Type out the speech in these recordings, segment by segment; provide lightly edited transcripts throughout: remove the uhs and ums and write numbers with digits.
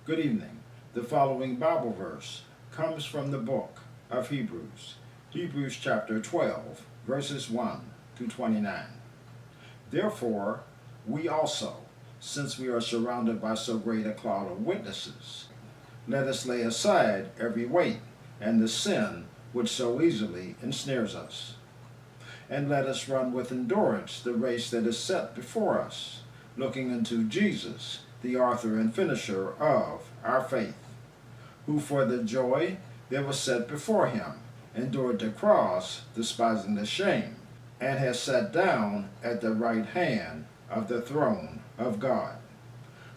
Good evening. The following Bible verse comes from the book of Hebrews, Hebrews chapter 12, verses 1 to 29. Therefore, we also, since we are surrounded by so great a cloud of witnesses, let us lay aside every weight and the sin which so easily ensnares us. And let us run with endurance the race that is set before us, looking unto Jesus, the author and finisher of our faith, who for the joy that was set before him endured the cross, despising the shame, and has sat down at the right hand of the throne of God.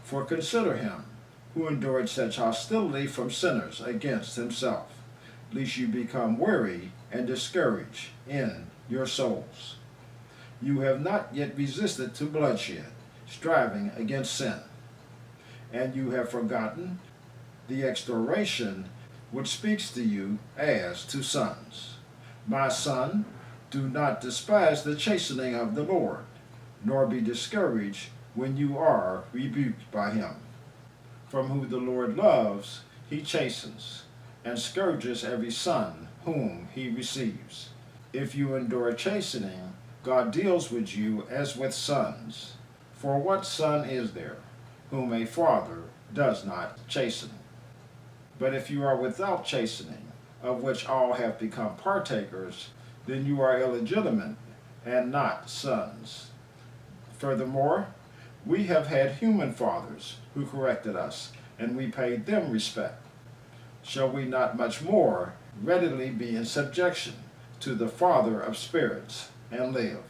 For consider him who endured such hostility from sinners against himself, lest you become weary and discouraged in your souls. You have not yet resisted to bloodshed, striving against sin, and you have forgotten the exhortation which speaks to you as to sons. My son, do not despise the chastening of the Lord, nor be discouraged when you are rebuked by him. From whom the Lord loves, he chastens, and scourges every son whom he receives. If you endure chastening, God deals with you as with sons. For what son is there whom a father does not chasten? But if you are without chastening, of which all have become partakers, then you are illegitimate and not sons. Furthermore, we have had human fathers who corrected us, and we paid them respect. Shall we not much more readily be in subjection to the Father of spirits and live?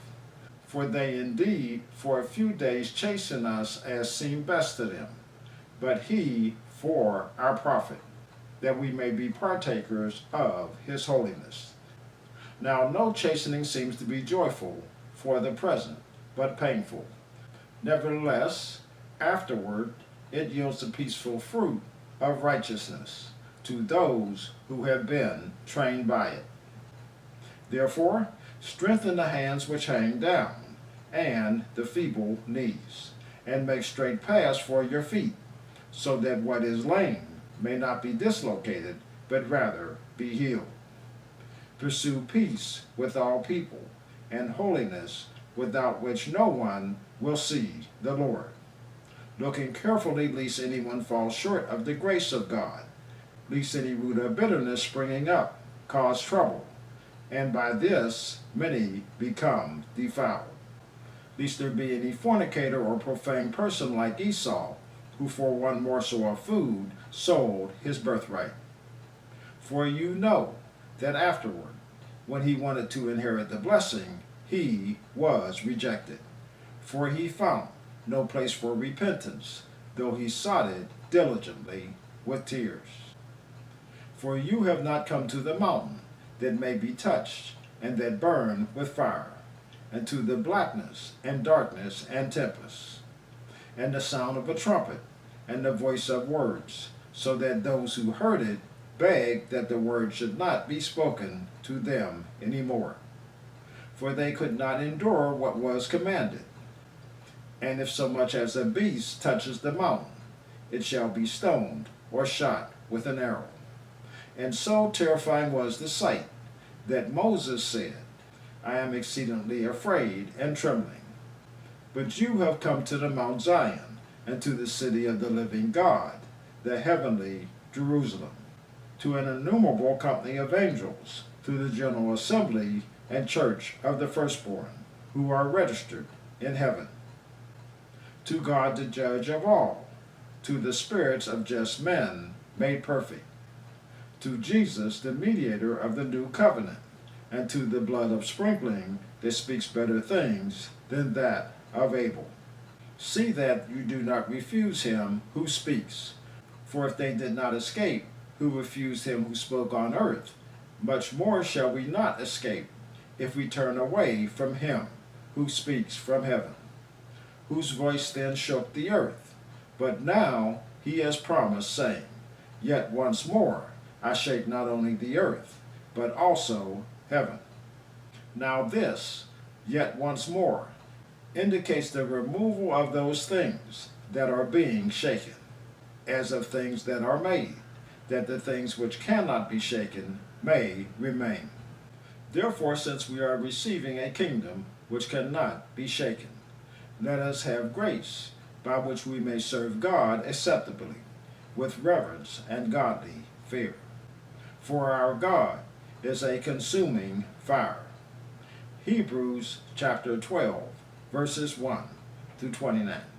For they indeed for a few days chasten us as seemed best to them, but he for our profit, that we may be partakers of his holiness. Now no chastening seems to be joyful for the present, but painful. Nevertheless, afterward it yields the peaceful fruit of righteousness to those who have been trained by it. Therefore, strengthen the hands which hang down, and the feeble knees, and make straight paths for your feet, so that what is lame may not be dislocated, but rather be healed. Pursue peace with all people, and holiness, without which no one will see the Lord. Looking carefully lest anyone fall short of the grace of God, lest any root of bitterness springing up cause trouble, and by this many become defiled. Lest there be any fornicator or profane person like Esau, who for one morsel of food sold his birthright. For you know that afterward, when he wanted to inherit the blessing, he was rejected. For he found no place for repentance, though he sought it diligently with tears. For you have not come to the mountain that may be touched, and that burn with fire, and to the blackness and darkness and tempest, and the sound of a trumpet, and the voice of words, so that those who heard it begged that the word should not be spoken to them any more. For they could not endure what was commanded. And if so much as a beast touches the mountain, it shall be stoned or shot with an arrow. And so terrifying was the sight, that Moses said, I am exceedingly afraid and trembling. But you have come to the Mount Zion, and to the city of the living God, the heavenly Jerusalem, to an innumerable company of angels, to the general assembly and church of the firstborn, who are registered in heaven, to God the judge of all, to the spirits of just men made perfect, to Jesus the mediator of the new covenant, and to the blood of sprinkling that speaks better things than that of Abel. See that you do not refuse him who speaks. For if they did not escape, who refused him who spoke on earth, much more shall we not escape, if we turn away from him who speaks from heaven, whose voice then shook the earth. But now he has promised, saying, Yet once more I shake not only the earth, but also heaven. Now this, yet once more, indicates the removal of those things that are being shaken. as of things that are made, that the things which cannot be shaken may remain. Therefore, since we are receiving a kingdom which cannot be shaken, let us have grace by which we may serve God acceptably, with reverence and godly fear. For our God is a consuming fire. Hebrews chapter 12, verses 1 through 29.